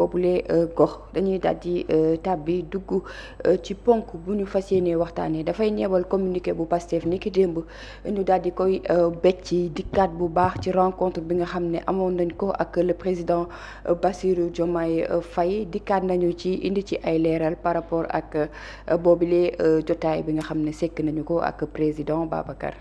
boobule gox dañuy daal di tàbbi dugg ci ponk bu ñu fas yéenee waxtaanee dafay ñeewal communiqué bu Pastef ni ki démb ñu daal di koy becc dikkaat bu baax ci rencontre bi nga xam ne amoon nañ ko ak le président Bassirou Diomaye Faye dikkaat nañu ci indi ci ay leeral par rapport ak boobule jotaay bi nga xam ne sekk nañu ko ak président Babacar.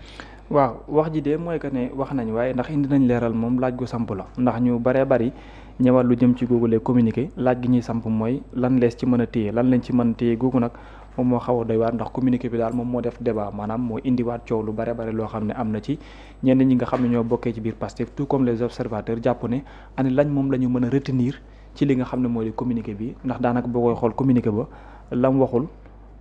waaw wax ji de mooy que ne wax nañ waaye ndax indi nañ leeral moom laaj gu samp la ndax ñu baree bari ñëwal lu jëm ci googu les communiqué laaj gi ñuy samp mooy lan lees ci mën a téye lan lañ ci mën a téye googu nag moom moo xaw a doy waar ndax communiqué bi daal moom moo def débat maanaam moo indiwaat coow lu bare bare loo xam ne am na ci ñenn ñi nga xam ne ñoo bokkee ci biir Pastef tout comme les observateurs jàpp ne ani lañ moom la ñu mën a retenir ci li nga xam ne moo di communiqué bi ndax daanaka boo koy xool communiqué ba lam waxul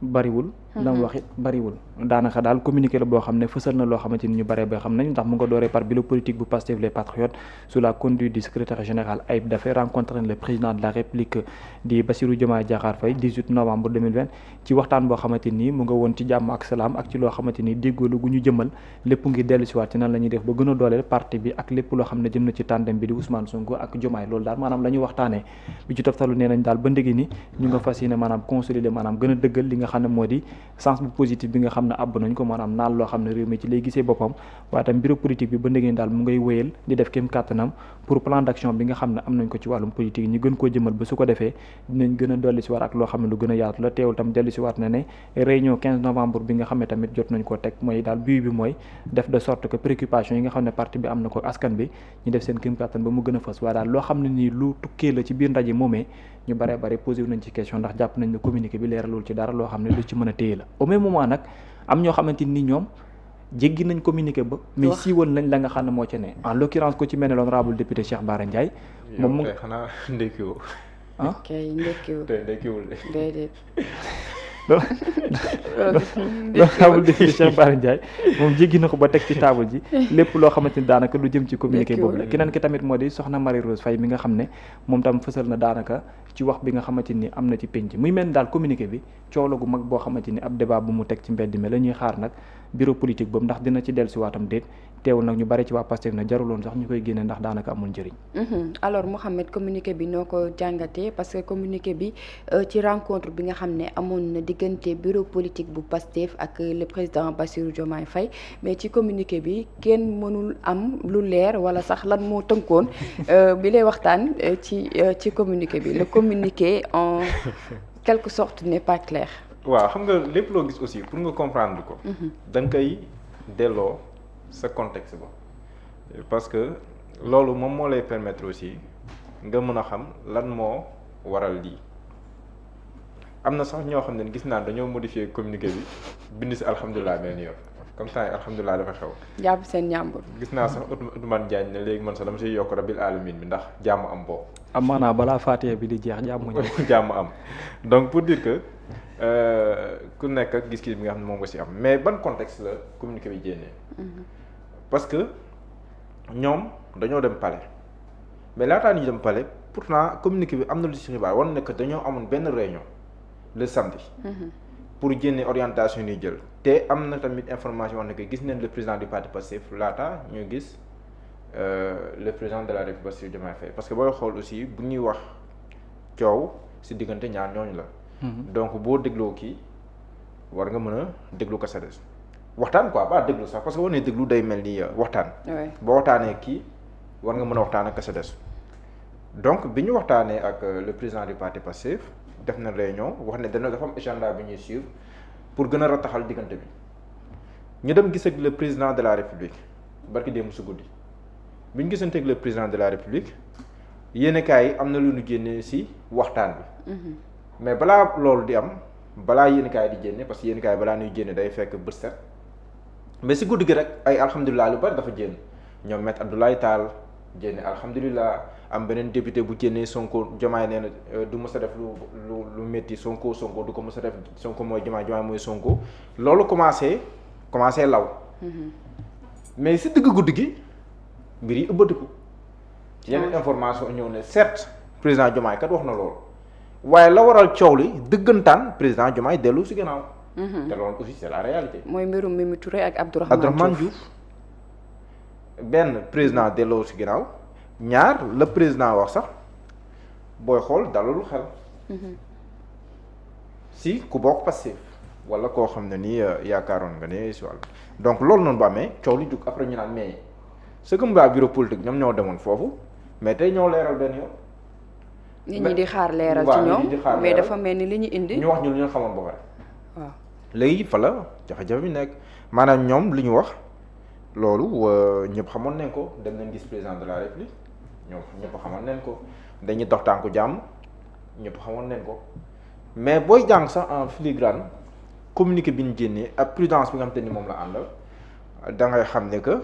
bariwul lam waxit bariwul daanaka daal communiqué la boo xam ne fësal na loo xamante ni ñu bare ba xam nañ ndax mu nga dooree par bureau politique bu Pastef les Patriotes sous la conduite du secrétaire général Ayib Daffé rencontré le président de la République di Bassirou Diomaye Diakhar Faye 18 novembre 2020 ci waxtaan boo xamante ni mu nga woon ci jàmm ak salaam ak ci loo xamante ni déggoo gu ñu jëmal lépp ngir dellu si waat ci nan la ñuy def ba gën a dooleel parti bi ak lépp loo xam ne jëm na ci tandem bi di Ousmane Sonko ak Diomaye loolu daal maanaam la ñuy waxtaanee bi ci toftalu nee nañ daal ba ndégi ni ñu nga fas yéene maanaam consolider maanaam gën a dëggal li nga xam ne moo di sens bu positif bi nga xam ne àbb nañ ko maanaam naal loo xam ne réew mi ci lay gisee boppam waaye tam bureau politique bi ba ndégeen daal mu ngay wéyal di def kéem kàttanam pour plan d'action bi nga xam ne am nañ ko ci wàllum politique ñu gën koo jëmal ba su ko defee dinañ gën a dolli si waat ak loo xam ne lu gën a yaatu la teewul tam dellu si waat na ne réunion 15 novembre bi nga xam ne tamit jot nañ koo teg mooy daal but bi mooy def de sorte que préoccupation yi nga xam ne parti bi am na ko askan bi ñu def seen kéem kàttan ba mu gën a fës waaye daal loo xam ne nii lu tukkee la ci biir ndaje moomee ñu bare bare posé wu nañ ci question ndax jàpp nañ ne communiqué bi leeralul ci dara loo xam ne lu ci mën a téye la au même moment nag am ñoo xamante ni ñoom jéggi nañ communiqué ba mais siiwal nañ la nga xam ne moo ci ne en l'occurrence ko ci mel ne l'honorable député Cheikh Bara Ndiaye moom mu xanaa ndekkiwul kay ndekkiwul te ndekkiwul de déedéet l'honorable député Cheikh Bara Ndiaye moom jéggi na ko ba teg ci table ji lépp loo xamante ni daanaka lu jëm ci communiqué boobu la keneen ki tamit moo di soxna Marie Rose Faye mi nga xam ne moom tam fësal na daanaka ci wax bi nga xamante ni am na ci penc muy mel ni daal communiqué bi coow la gu mag boo xamante ni ab débat bu mu teg ci mbedd mi la ñuy xaar nag bureau politique boobu ndax dina ci dellusiwaatam déet teewul nag ñu bari ci waa Pastef na jaruloon sax ñu koy génne ndax daanaka amul njëriñ. alors Mouhamed communiqué bi noo ko jàngatee parce que communiqué bi ci rencontre bi nga xam ne amoon na diggante bureau politique bu Pastef ak le président Bassirou Diomaye Faye mais ci communiqué bi kenn mënul am lu leer wala sax lan moo tënkoon bi lay waxtaan ci communiqué bi le communiqué en quelque sorte n'est pas clair. waaw xam nga lépp loo gis aussi pour nga comprendre ko. da nga koy delloo sa contexte ba parce que loolu moom moo lay permettre aussi nga mën a xam lan moo waral lii am na sax ñoo xam ne gis naa dañoo modifier communiqué bi bind si alhamdulilah benn yoon comme ça alhamdulilah dafa xew. jàpp seen ñàmbur. gis naa sax Ousmane Diagne ne léegi man sax dama siy yokk rabil alamin bi ndax jàmm am boobu. am maanaam balaa Fatiha bi di jeex jàmm ñëw. jàmm am donc pour dire que ku nekk ak gis-gis bi nga xam ne moom nga si am mais ban contexte la communiqué bi génnee. parce que ñoom dañoo dem palais mais laataa ñu dem palais pourtant communiqué bi am na lu ci xibaar war na que dañoo amoon benn réunion le samedi. pour génne orientation yi jël te am na tamit information wax ne que gis nañ le président du parti Pastef laata ñu gis le président de la République Bassirou Diomaye Faye parce que booy xool aussi bu ñuy wax coow ci diggante ñaar ñooñu la. donc boo dégloo kii war nga mën a déglu ko sa des waxtaan quoi ba déglu sax parce que boo nee déglu day mel ni waxtaan. boo waxtaanee kii war nga mën a waxtaan ak ka sa des donc bi ñu waxtaanee ak le président du parti Pastef def na réunion wax ne dafa am agenda bi ñuy suivre pour gën a rataxal diggante bi ñu dem gis ak le président de la république barki démb su guddi bi ñu gisante ak le président de la république yéenekaay yi am na lu ñu génne ci waxtaan bi. mais balaa loolu di am balaa yéenekaay di génne parce que yéenekaay balaa ñuy génne day fekk bët set mais ci guddi gi rek ay alhamdulilah lu bari dafa génn ñoom Maître Abdoulaye Tall génne alhamdulilah. am beneen député bu génnee Sonko Diomaye nee na du mës a def lu métti Sonko du ko mës a def Sonko mooy Diomaye mooy Sonko loolu commencé law. mais si digg guddi gi mbir yi ëbbatiku. ci yenn information ñëw ne certes président Diomaye kat wax na loolu waaye la waral coow li dëggantaan président Diomaye dellu si gannaaw. te loolu aussi c'est la réalité. mooy mbirum Mimi Touré ak Abdourahmane Diouf. benn président delloo si gannaaw. ñaar le président wax sax booy xool dalalul xel. si ku bokk Pastef wala koo xam ne nii yaakaaroon nga ne si wàll donc loolu noonu bu amee coow lu jug après ñu naan mais ce que mbaa bureau politique ñoom ñoo demoon foofu mais tey ñoo leeral benn yoon. nit ñi di xaar leeral ci ñoom mais dafa mel ni li ñu indi. ñu wax ñu lu ñu xamoon ba pare. waaw léegi fa la jafe-jafe bi nekk maanaam ñoom li ñu wax loolu ñëpp xamoon nañ ko dem nañ gis président de la république ñoom ñëpp xamoon nañ ko dañuy dox tànku jàmm ñëpp xamoon nañ ko mais booy jàng sax en filigrane communiqué bi ñu génnee ak prudence bi nga xam te ni moom la àndal da ngay xam ne que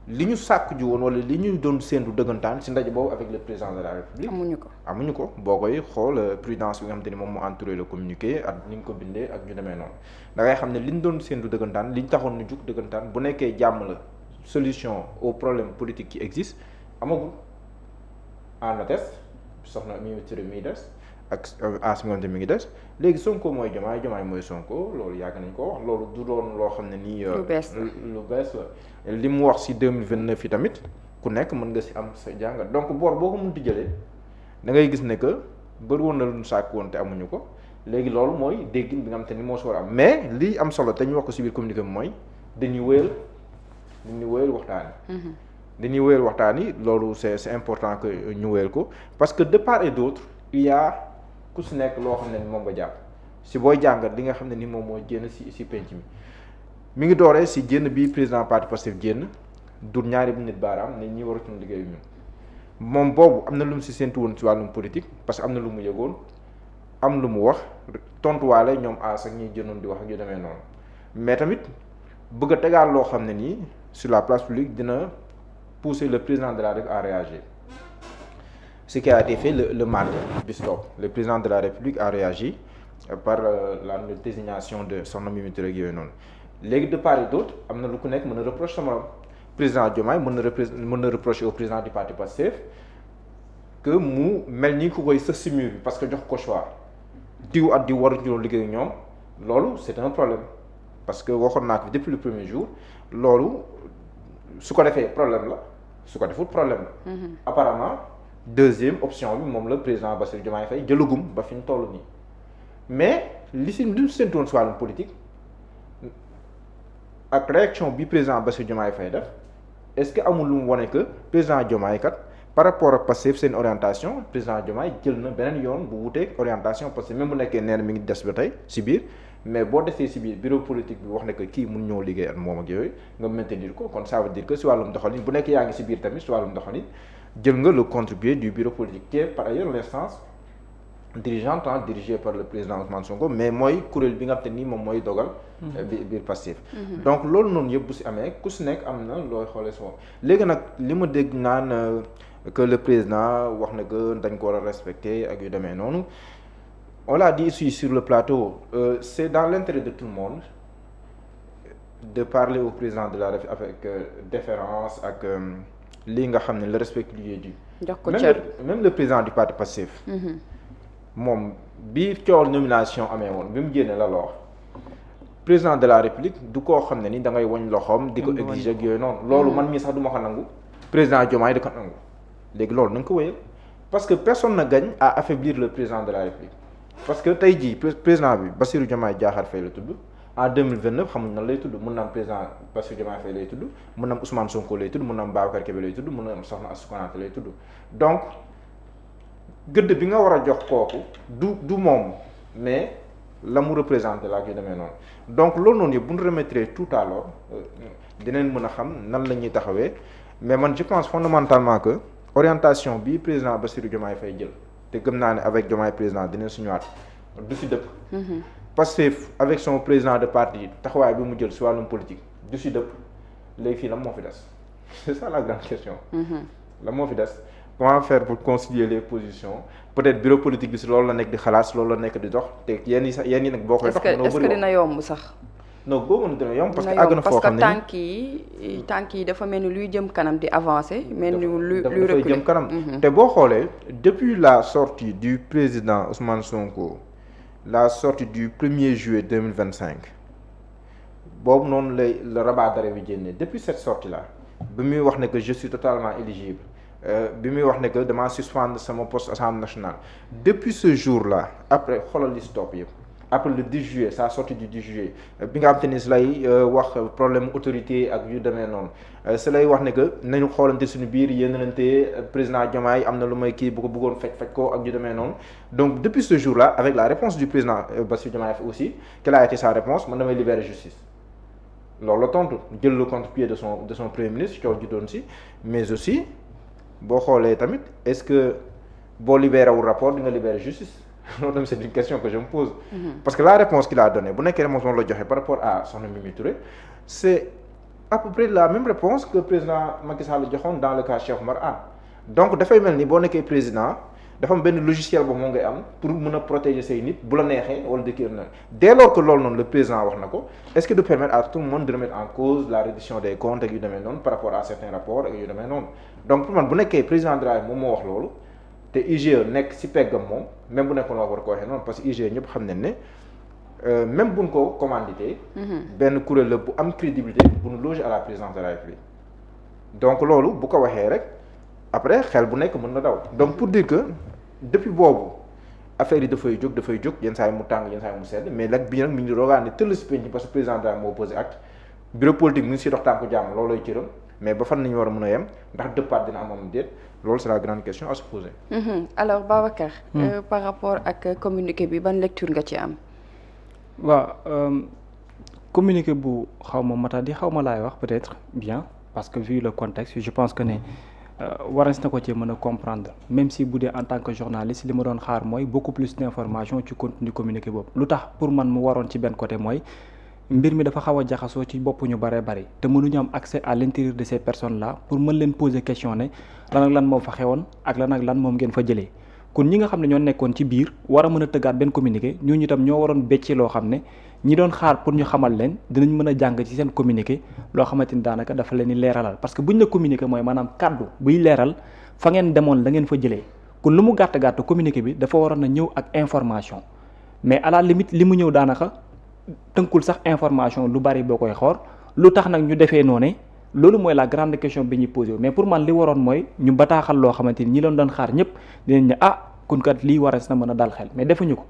li ñu sàkk ji woon wala li ñu doon séentu dëggantaan si ndaje boobu avec le président de la république. amuñu ko boo koy xool prudence bi nga xam te ni moom moo entouré le communiqué ak ni ñu ko bindee ak ñu demee noonu da ngay xam ne li ñu doon séentu dëggantaan li ñu taxoon ñu jug dëggantaan bu nekkee jàmm la solution aux problèmes politiques qui existent amagul en atteste soxna Mimi Touré miy des ak as mi nga xam te mi ngi des léegi Sonko mooy Diomaye mooy Sonko loolu yàgg nañ ko wax loolu du doon loo xam ne nii. lu bees la li mu wax si 2029 yi tamit ku nekk mën nga si am sa jàngat donc boor boo ko mënti jëlee da ngay gis ne que bëri woon na lu ñu sàkk woon te amuñu ko léegi loolu mooy déggin bi nga xam te ni moo si war a am mais lii am solo te ñu wax ko si biir communiqué bi mooy dañuy wéyal waxtaan yi loolu c'est important que ñu wéyal ko parce que de part et d'autre il y a ku si nekk loo xam ne ni moom nga jàpp si booy jàngat li nga xam ne ni moom mooy génn si penc mi ngi dooree si génn bi président parti Pastef génn dur ñaari nit baaraam ne ñi waratuñu liggéeyu ñun moom boobu am na lu mu si séntu woon si wàllum politique parce que am na lu mu yëgoon am lu mu wax tontuwaale ñoom as ak ñiy jënoon di wax ak yu demee noonu mais tamit bëgg a tegaat loo xam ne nii sur la place publique dina pousser le président de la République à réagir ce qui a été fait le mardi bis topp le président de la République a réagi par la désignation de Sohna Mimi Touré yooyu noonu léegi de part et d'autre am na lu ku nekk mën na reprocher sama président Diomaye mën na reprocher au président du parti Pastef que mu mel ni ku koy sës si mur bi parce que jox ko choix diw ak diw waruñu liggéey ak ñoom loolu c'est un problème parce que waxoon naa ko depuis le premier jour loolu su ko defee problème la su ko deful problème la. apparemment deuxième option bi moom la président Bassirou Diomaye Faye jëlagum ba fi ñu toll nii mais li ñu séntoon si wàllum politique. ak réaction bi président Bassirou Diomaye Faye def est-ce que amul lu mu wane que président Diomaye kat par rapport ak Pastef seen orientation président Diomaye jël na beneen yoon bu wuteeg orientation parce que même bu nekkee nee na mi ngi des ba tey si biir mais boo desee si biir bureau politique bi wax ne que kii mun ñoo liggéey ak moom ak yooyu nga maintenir ko kon ça veut dire que si wàllum doxalin bu nekk yaa ngi si biir tamit si wàllum doxalin jël nga le contribuer du bureau politique qui est par ailleurs l'instance dirigeante dirigée par le président Ousmane Sonko mais mooy kuréel bi nga xam te ni moom mooy dogal. biir Pastef. donc loolu noonu yëpp bu si amee ku si nekk am na looy xoolee si moom léegi nag li ma dégg naan que le président wax na que dañ ko war a respecter ak yu demee noonu on l'a dit ici sur le plateau c'est dans l'intérêt de tout le monde de parler au président de la République avec déférence ak lii nga xam ne le respect qui lui est dû. jox ko cër même le président du parti Pastef. moom bi coow nomination amee woon bi mu génne la loo président de la république du koo xam ne ni da ngay woñ loxoom di ko exiger ak yooyu noonu loolu man mii sax du ma ko nangu président Diomaye di ko nangu léegi loolu na nga ko wéyal parce que personne ne gagne à affaiblir le président de la république parce que tey jii président bi Bassirou Diomaye Diakhar Faye la tudd en 2029 xamuñ nan lay tudd mun na am président Bassirou Diomaye Faye lay tudd mun na am Ousmane Sonko lay tudd mun na am Babacar Kébé lay tudd mun na am Sohna Astou Konaté lay tudd donc gëdd bi nga war a jox kooku du moom mais la mu représenté la ak yu demee noonu donc loolu noonu yëpp bu ñu remettre tout à l'heure dinañ mën a xam nan la ñuy taxawee mais man je pense fondamentalement que orientation bi président Bassirou Diomaye Faye jël te gëm naa ne avec Diomaye président dinañ suñuwaat du si dëpp parce que avec son président de parti taxawaay bi mu jël si wàllum politique du si dëpp léegi fii la moo fi des c'est ça la grande question la moo fi des comment faire pour concilier les positions peut-être bureau politique bi si loolu la nekk di xalaat si loolu la nekk di dox te yenn yi nag boo koy dox est-ce que dina yomb sax non boo mën dina yomb parce que àgg na foo xam ne parce que tànk yi dafa mel ni luy jëm kanam di avancer mel ni luy reculer jëm kanam te boo xoolee depuis la sortie du président Ousmane Sonko la sortie du 1er juillet 2025 boobu noonu lay le rabat d'arrêt bi génnee depuis cette sortie là bi muy wax ne que je suis totalement éligible bi muy wax ne que damaa suspendre sama poste assemblée nationale depuis ce jour-là après xoolal li si topp yëpp après le 10 juillet sa sortie du 10 juillet bi nga xam te ni si lay wax problème autorité ak yu demee noonu si lay wax ne que nañu xoolante suñu biir yéenalante président Diomaye am na lu may kii bu ko bëggoon faj ko ak yu demee noonu donc depuis ce jour-là avec la réponse du président Bassirou Diomaye aussi quelle a été sa réponse man damay libérer justice loolu la tontu jël le contre-pied de son premier ministre coow ji doon si mais aussi boo xoolee tamit est-ce que boo libéré wul rapport di nga libérer justice loolu tamit c'est une question que je me pose. Parce que la réponse qu'il a donnée bu nekkee réponse moom la joxe par rapport à soxna Mimi Touré c'est à peu près la même réponse que président Macky Sall joxoon dans le cas Cheikh Oumar Anne donc dafay mel ni boo nekkee président dafa am benn logiciel boobu moo ngay am pour mën a protéger say nit bu la neexee wala de kii na dès lors que loolu noonu le président wax na ko est-ce que de permettre à tout le monde de remettre en cause la reddition des comptes ak yu demee noonu par rapport à certains rapports ak yu demee noonu donc pour man bu nekkee président de la République moom moo wax loolu te IGE nekk si peggam moom même bu nekkoon wax war ko waxee noonu parce que IGE ñëpp xam nañ ne même buñ ko commandité benn kuréel la bu am crédibilité bu ñu loger à la présidence de la République donc loolu bu ko waxee rek après xel bu nekk mën na daw donc pour dire que depuis boobu affaire yi dafay jóg yenn saa yi mu tàng yenn saa yi mu sedd mais nag bi nag mi ngi rogaan ne tëll si penc parce que président daal moo posé acte bureau politique mi ngi si dox tànku jàmm loolooy cëram mais ba fan nañu war a mën a yem ndax dëppaat dina am déet loolu c'est la grande question à se poser. Alors Babacar. Par rapport ak communiqué bi ban lecture nga ci am. waaw communiqué bu xaw ma matadi xaw ma laay wax peut-être bien parce que vu le contexte je pense que ne. waras na ko ci mën a comprendre même si bu dee en tant que journaliste li ma doon xaar mooy beaucoup plus d'information ci contenu communiqué boobu lu tax pour man mu waroon ci benn côté mooy mbir mi dafa xaw a jaxasoo ci bopp ñu bare bari te mënuñu am accès à l'intérieur de ces personnes là pour mën leen poser question ne lan ak lan moo fa xewoon ak lan ak lan moom ngeen fa jëlee kon ñi nga xam ne ñoo nekkoon ci biir war a mën a tëggaat benn communiqué ñooñu itam ñoo waroon becci loo xam ne ñi doon xaar pour ñu xamal leen dinañ mën a jàng ci seen communiqué loo xamante ni daanaka dafa leen di leeralal parce que buñ la communiqué mooy maanaam kàddu buy leeral fa ngeen demoon la ngeen fa jëlee kon lu mu gàtt communiqué bi dafa waroon a ñëw ak information mais à la limite li mu ñëw daanaka tënkul sax information lu bari boo koy xool lu tax nag ñu defee noonu loolu mooy la grande question bi ñuy posé mais pour man li waroon mooy ñu bataaxal loo xamante ni ñi leen doon xaar ñëpp dinañ ne kon kat lii waras na mën a dal xel mais defuñu ko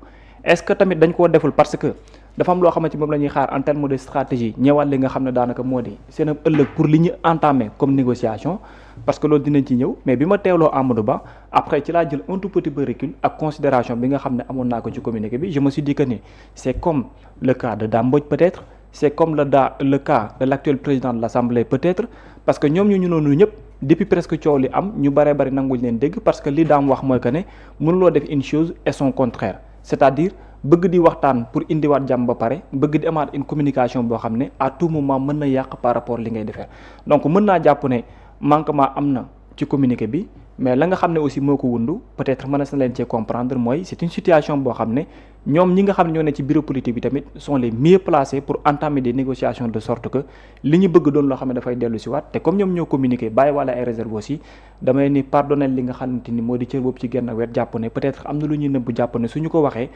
est-ce que tamit dañ koo deful parce que dafa am loo xamante moom la ñuy xaar en terme de stratégie ñëwaat li nga xam ne daanaka moo di seen ëllëg pour li ñu entamé comme négociation parce que loolu dinañ ci ñëw mais bi ma teewloo Amadou Ba après ci laa jël un tout petit peu recul ak considération bi nga xam ne amoon naa ko ci communiqué bi je me suis dit que ni c'est comme le cas de Dame Mbodj peut-être c'est comme le cas de l'actuel président de l'Assemblée peut-être parce que ñoom ñu noonu ñëpp depuis presque coow li am ñu baree bari nanguñ leen dégg parce que li daam wax mooy que ne mënuloo def une chose et son contraire c'est-à-dire bëgg di waxtaan pour indiwaat jàmm ba pare bëgg di amaat une communication boo xam ne à tout moment mën na yàq par rapport li ngay defee donc mën naa jàpp ne manquement am na ci communiqué bi mais la nga xam ne aussi moo ko wundu peut-être mën na leen cee comprendre mooy c'est une situation boo xam ne ñoom ñi nga xam ne ñoo ne ci bureau politique bi tamit sont les mieux placés pour entamer des négociations de sorte que li ñu bëgg doon loo xam ne dafay dellu si waat te comme ñoom ñoo communiqué bàyyi wala ay réserve aussi damay ni pardonner li nga xamante ni moo di cër boobu ci genn wet jàpp ne peut-être am na lu ñuy nëbb jàpp ne suñu ko waxee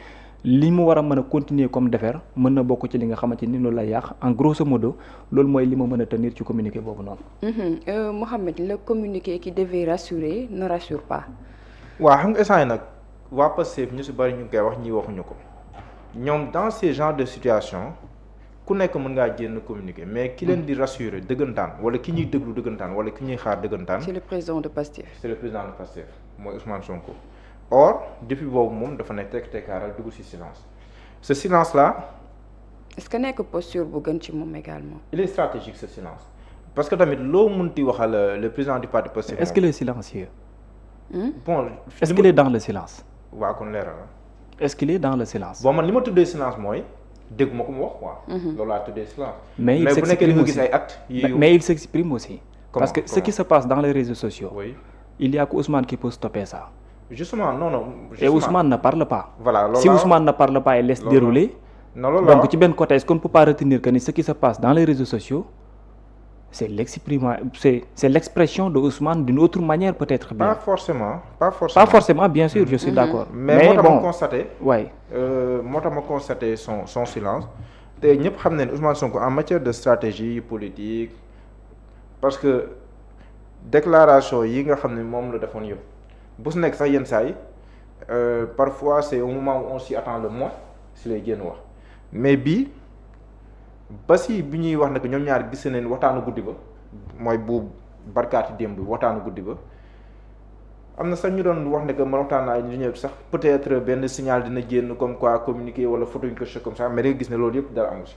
li mu war a mën a continuer comme defer mën na bokk ci li nga xamante ni loolu lay yàq en grosso modo loolu mooy li ma mën a tenir ci communiqué boobu noonu. Mohamed, le communiqué qui devait rassurer ne rassure pas. waaw xam nga instant yi nag waa Pastef ñu si bari ñu ngi koy wax ñii waxuñu ko ñoom dans ces genres de situation ku nekk mën ngaa génn communiqué mais ki leen di rassurer dëggantaan wala ki ñuy déglu dëggantaan wala ki ñuy xaar dëggantaan. c'est le président de Pastef. c'est le président de Pastef mooy Ousmane Sonko. or depuis boobu moom dafa nekk tekkaaral dugg ci silence ce silence là. est-ce que nekk posture bu gën ci moom également. il est stratégique ce silence parce que tamit loo mënti waxal le président du parti Pastef. est-ce qu'il est silencieux. bon est-ce qu'il est dans le silence. waaw kon leeral est-ce qu'il est dans le silence. bon man li ma tuddee silence mooy dégguma ko mu wax quoi. loolu laa tuddee silence. mais il s'exprime aussi mais il s'exprime aussi. parce que ce qui se passe dans les réseaux sociaux. oui il y a que Ousmane qui peut stopper ça. justement non. et Ousmane ne parle pas. voilà si Ousmane ne parle pas et laisse dérouler. donc ci benn côté est-ce qu'on ne peut pas retenir que ni ce qui se passe dans les réseaux sociaux c'est l'expression de Ousmane d'une autre manière peut-être. Pas forcément bien sûr je suis d'accord. mais moo tax ma constaté. waay moo tax ma constaté son silence te ñëpp xam nañ Ousmane Sonko en matière de stratégie politique parce que déclaration yi nga xam ne moom la defoon yëpp bu su nekk sax yenn saa yi parfois c'est au moment où on s'y attend le moins si lay génn wax mais bii ba si bi ñuy wax ne que ñoom ñaar gis nañ waxtaanu guddi ba mooy bu barkaati démb waxtaanu guddi ba am na sax ñu doon wax ne que man waxtaan naa ñu ñëw sax peut-être benn signal dina génn comme quoi communiquer wala photo ñu ko chose comme ça mais da nga gis ne loolu yëpp dara amu si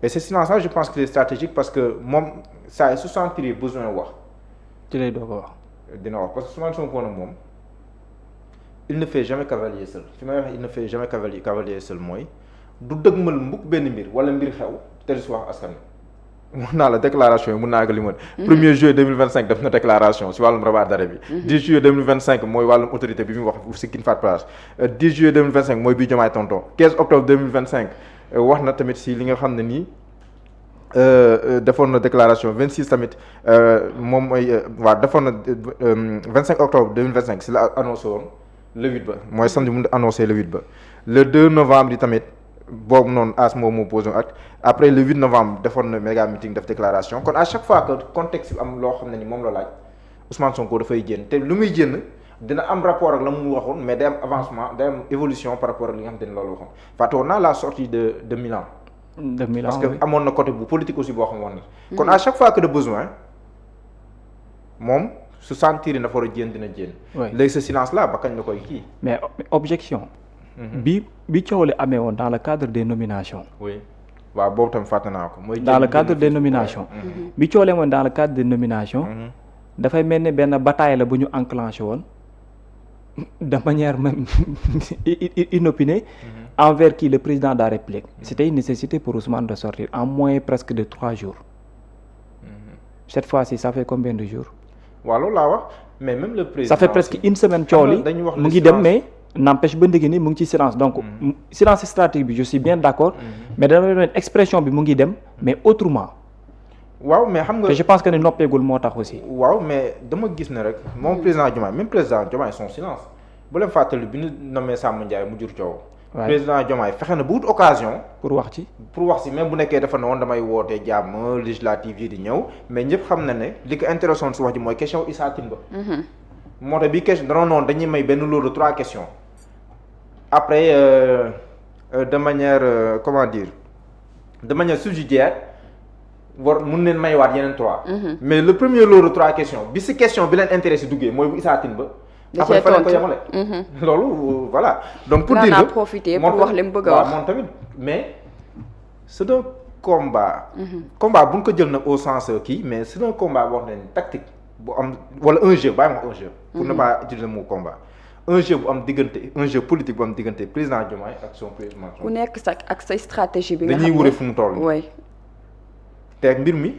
et ce silence là je pense que c'est stratégique parce que moom saa su sentir besoin wax ci lay doog a wax. dina wax parce que Ousmane Sonko nag moom il ne fait jamais cavalier seul fi may wax il ne fait jamais cavalier seul mooy du dëgmal mbukk benn mbir wala mbir xew te du si wax askan wi. wax naa la déclaration yi mun naa ko li ma. 1er juillet 2025 def na déclaration si wàllum rabat d'arrêt bi. 10 juillet 2025 mooy wàllum autorité bi mu wax si kin faat place 10 juillet 2025 mooy bii Diomaye tonton 15 octobre 2025 wax na tamit si li nga xam ne nii defoon na déclaration 26 tamit moom mooy waaw defoon na 25 octobre 2025 si la annoncé woon le 8 ba mooy samedi mu annoncé le 8 ba le 2 novembre yi tamit. boobu noonu as moom moo posé acte après le 8 novembre defoon na méga meeting def déclaration kon à chaque fois que contexte bi am loo xam ne ni moom la laaj Ousmane Sonko dafay génn te lu muy génn dina am rapport ak la mu waxoon mais day am avancement day am évolution par rapport ak li nga xam ne loolu waxoon fàttewoon naa la sortie de Milan. de Milan parce que amoon na côté bu politique aussi boo xam woon na. kon à chaque fois que de besoin moom su sentir dafa war a génn dina génn. léegi ce silence là ba kañ la koy kii. mais objection. bi coow li amee woon dans le cadre des nominations. oui waaw boobu tam fàtte naa ko. mooy dans le cadre des nominations. bi coow li amoon dans le cadre des nominations. dafay mel ni benn bataille la bu ñu enclenché woon de manière même inopinée. envers qui le président de la République. C'était une nécessité pour Ousmane de sortir en moins presque de 3 jours. Cette fois-ci ça fait combien de jours. waaw loolu laa wax mais même le président. ça fait presque une semaine coow li mu ngi dem mais. n'empêche ba ndëgg ni mu ngi ci silence donc silence stratégique bi je suis bien d'accord mais dama doon expression bi mu ngi dem mais autrement. waaw mais xam nga je pense que ne noppeegul moo tax aussi. waaw mais dama gis ne rek moom président Diomaye même président Diomaye son silence bu leen fàttali bi ñu nommé Samba Ndiaye mu jur coow. président Diomaye fexe na bu wut occasion. pour wax ci même bu nekkee dafa ne woon damay woote jàmm législative yi di ñëw mais ñëpp xam na ne li ko intéressant si wax ji mooy question Issa Tine ba. moo tax bi question danoon noonu dañuy may benn lot de 3 questions. après de manière comment dire de manière subsidiaire mun leen maywaat yeneen 3. mais le premier lot de 3 questions bi si question bi leen intéressé duggee mooy bu Issa Tine ba. après fa leen ko yemale. loolu voilà. donc pour dire que profité pour wax li mu bëgg a wax moom tamit mais c'est un combat. combat bu ñu ko jël nag au sens kii mais c'est un combat boo xam ne tactique bu am wala un jeu bàyyi ma un jeu. pour ne pas utiliser le mot combat. un jeu bu am diggante un jeu politique bu am diggante président Diomaye ak son président. ku nekk sax ak say stratégie bi nga xam ne dañuy wure fu mu toll. oui. te mbir mi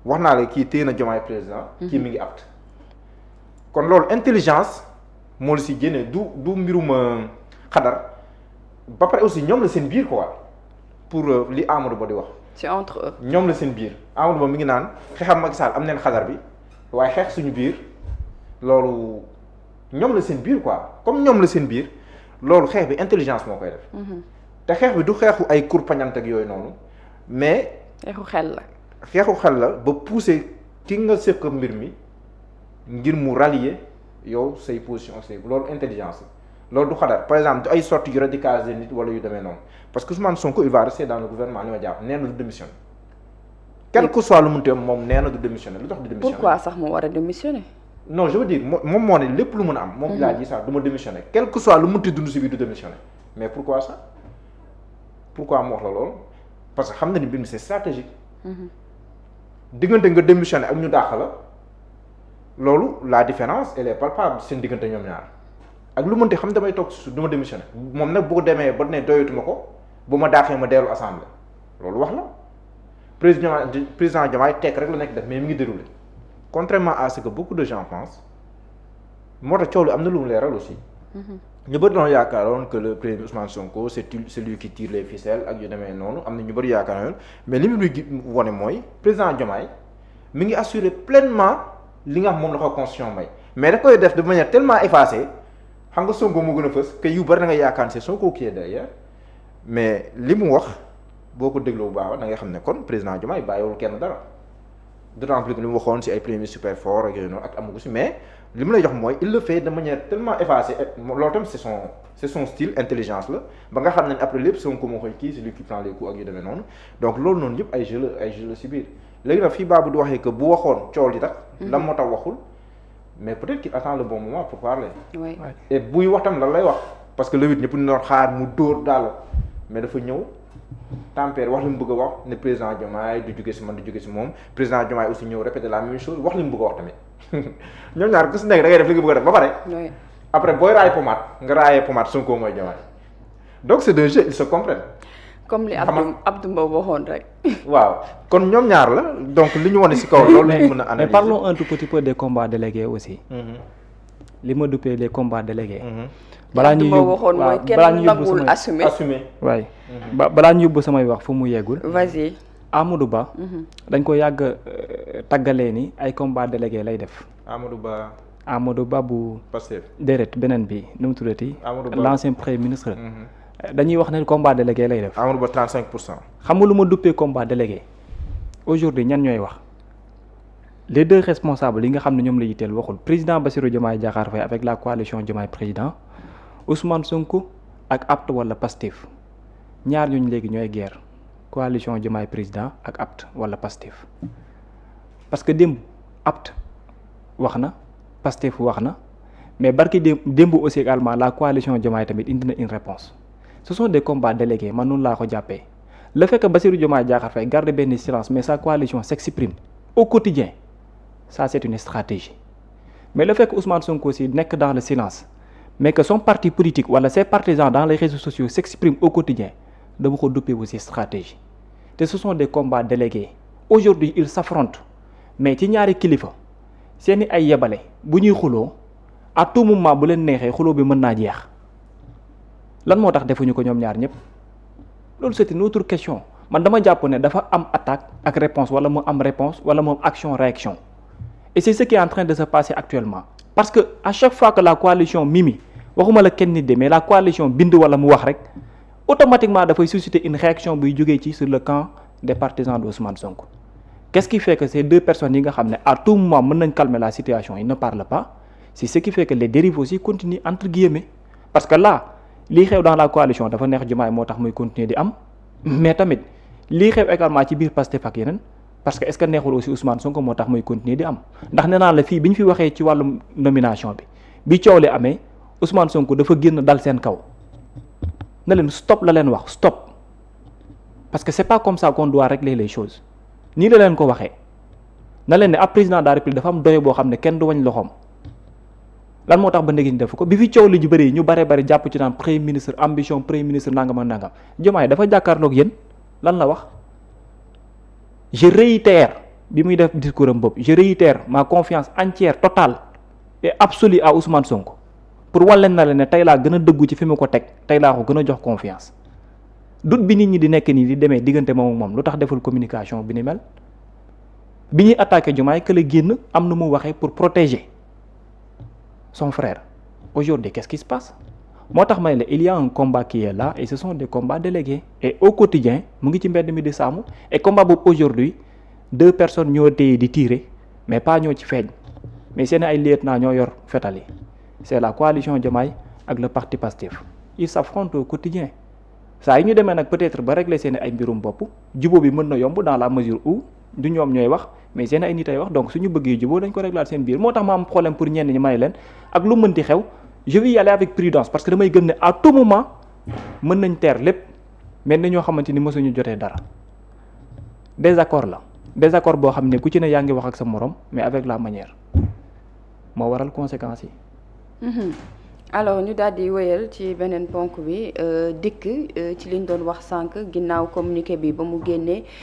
wax naa la kii téye na Diomaye président. kii mi ngi apte. kon loolu intelligence moo la si génne du mbirum xadar ba pare aussi ñoom la seen biir quoi pour li Amadou Ba di wax. c'est entre eux. ñoom la seen biir Amadou Ba mi ngi naan xeexam Macky Sall am neen xadar bi waaye xeex suñu biir loolu. ñoom la seen biir quoi comme ñoom la seen biir loolu xeex bi intelligence moo koy def. te xeex bi du xeexu ay kurpañant ak yooyu noonu mais. xeexu xel la. xeexu xel la ba pousser ki nga sëkk mbir mi ngir mu rallier yow say position say loolu intelligence la loolu du xadar par exemple du ay sorties yu radicaliser nit wala yu demee noonu parce que Ousmane Sonko il va rester dans le gouvernement li ma jàpp nee na du démissionner. quel que soit lu mu teew moom nee na du démissionner lu tax du démissionner. pourquoi sax mu war a démissionner. non je veux dire moom moo ne lépp lu mën a am. moom laa ji sax du ma démissionner quel que soit lu mënti dund si biir du démissionner mais pourquoi ça pourquoi mu wax la loolu parce que xam na ni mbir mi c'est stratégique. diggante nga démissionner ak ñu dàq la loolu la différence elle est palpable seen diggante ñoom ñaar ak lu mënti xam damay toog si du ma démissionner moom nag bu ko demee ba ne doyatuma ko bu ma dàqee ma dellu assemblée loolu wax la président Diomaye tekk rek la nekk def mais mi ngi déroulé. contrairement à ce que beaucoup de gens pensent moo tax coow lu am na lu mu leeral aussi. ñu bëri doon yaakaaroon que le président Ousmane Sonko c'est celui qui tire les ficelles ak yu demee noonu am na ñu bëri yaakaaroon mais li mu luy wone mooy président Diomaye mi ngi assurer pleinement li nga xam moom la ko constitution may mais da koy def de manière tellement effacée xam nga Sonko moo gën a fës que yu bëri na nga yaakaar c'est Sonko qui est derrière mais li mu wax boo ko dégloo bu baax da ngay xam ne kon président Diomaye bàyyiwul kenn dara. d'autant plus que li mu waxoon si ay premier super fort ak yooyu noonu ak amugu si mais li mu lay jox mooy il le fait de manière tellement effacée loolu tam c'est son style intelligence la ba nga xam ne après lépp Sonko moo koy kii c'est lui qui prend les coups ak yu demee noonu donc loolu noonu yëpp ay jeu la si biir léegi nag fii Babou di waxee que bu waxoon coow li tax lan moo tax waxul mais peut-être qu'il attend le bon moment pour parler et buy wax tam lan lay wax parce que le 8 ñëpp ñu doon xaar mu dóor daal mais dafa ñëw tempère wax li mu bëgg a wax ne président Diomaye du jóge si man du jóge si moom président Diomaye aussi ñëw répéter la même chose wax li mu bëgg a wax tamit ñoom ñaar ku si nekk da ngay def li nga bëgg a def ba pare après booy raay pommade nga raayee pommade Sonko mooy Diomaye donc c'est deux jeux ils se comprennent comme li Abdou Mbow waxoon rek. waaw kon ñoom ñaar la donc li ñu wane si kaw loolu lañu mën a analyser mais parlons un tout petit peu des combats délégués aussi. li ma duppee les combats délégués. balaa ñuy yóbbu waxoon mooy kenn nangul assumer waay balaa ñu yóbbu samay wax fu mu yeggul. vas-y. Amadou Ba. dañ ko yàgg tàggalee ni ay combats délégués lay def. Amadou Ba bu. Pastef déedéet beneen bi nu mu tuddati. Amadou Ba l'ancien premier ministre. dañuy wax ne combat délégué lay def. Amadou Ba 35%. xam nga lu ma duppee combat délégué aujourd'hui ñan ñooy wax les deux responsables yi nga xam ne ñoom la yitteel waxul président Bassirou Diomaye Diakhar Faye avec la coalition Diomaye président Ousmane Sonko ak APT wala Pastef ñaar ñooñu léegi ñooy guerre coalition Diomaye président ak APT wala Pastef parce que démb APT wax na Pastef wax na mais barki démb aussi également la coalition Diomaye tamit indi na une réponse ce sont des combats délégués man noonu laa ko jàppee le fait que Bassirou Diomaye Diakhar Faye garde benn silence mais sa coalition s'exprime au quotidien ça c'est une stratégie mais le fait que Ousmane Sonko aussi nekk dans le silence mais que son parti politique wala ses partisans dans les réseaux sociaux s'expriment au quotidien dama ko duppee aussi stratégie te ce sont des combats délégués aujourd'hui ils s'affrontent mais ci ñaari kilifa seeni ay yebale bu ñuy xuloo à tout moment bu leen neexee xuloo bi mën naa jeex lan moo tax defuñu ko ñoom ñaar ñëpp loolu c'est une autre question man dama jàpp ne dafa am attaque ak réponse wala mu am réponse wala mu am action réaction et c'est ce qui est en train de se passer actuellement parce que à chaque fois que la coalition mimi waxuma la kenn nit de mais la coalition bind wala mu wax rek automatiquement dafay susciter une réaction buy jógee ci sur le camp des partisans de Ousmane Sonko qu'est-ce qui fait que ces deux personnes yi nga xam ne à tout moment mën nañ calmer la situation ils ne parlent pas c'est ce qui fait que les dérives aussi continuent entre guillemets parce que là lii xew dans la coalition dafa neex Diomaye moo tax muy continuer di am mais tamit lii xew également ci biir Pastef ak yeneen parce que est-ce que neexul aussi Ousmane Sonko moo tax muy continuer di am ndax nee naa la fii bi ñu fi waxee ci wàllum nomination bi coow li amee Ousmane Sonko dafa génn dal seen kaw na leen stop la leen wax stop parce que c'est pas comme ça qu'on doit régler les choses nii la leen ko waxee na leen ne ab président de la République dafa am doye boo xam ne kenn du wañ loxoom lan moo tax ba ndegi ñu def ko bi fi coow li ju bëri ñu bare jàpp ci naan premier ministre ambition premier ministre nangam ak nangam Diomaye dafa jàkkaarloog yéen lan la wax je réitère bi muy def discours am bopp je réitère ma confiance entière totale et absolue à Ousmane Sonko pour wan leen na leen ne tey laa gën a dëggu ci fi mu ko teg tey laa ko gën a jox confiance doute bi nit ñi di nekk nii di demee diggante moom lu tax deful communication bi ni mel bi ñuy attaqué Diomaye que la génn am nu mu waxee pour protéger son frère aujourd'hui qu'est-ce qui se passe moo tax ma ne la il y a un combat qui est là et ce sont des combats délégués et au quotidien mu ngi ci mbedd mi di sàmm et combat boobu aujourd'hui 2 personnes ñoo téye di tirer mais pas ñoo ci feeñ mais seen ay lieutenant ñoo yor fetal yi c'est la coalition Diomaye ak le parti Pastef ils s'affrontent au quotidien saa yi ñu demee nag peut-être ba régler seen ay mbirum bopp jubóo bi mën na yomb dans la mesure où du ñoom ñooy wax mais seen ay nit ay wax donc suñu bëggee jubóo dañ ko régler seen biir moo tax ma am problème pour ñenn ñi may leen ak lu mënti xew je vais y aller avec prudence parce que damay gëm ne à tout moment mën nañ teer lépp mais ni ñoo xamante ni mësuñu jotee dara désaccord la désaccord boo xam ne ku ci ne yaa ngi wax ak sa morom mais avec la manière moo waral conséquences yi. alors ñu daal di wéyal ci beneen ponk bi dikk ci liñ doon wax sànq ginnaaw communiqué bi ba mu génnee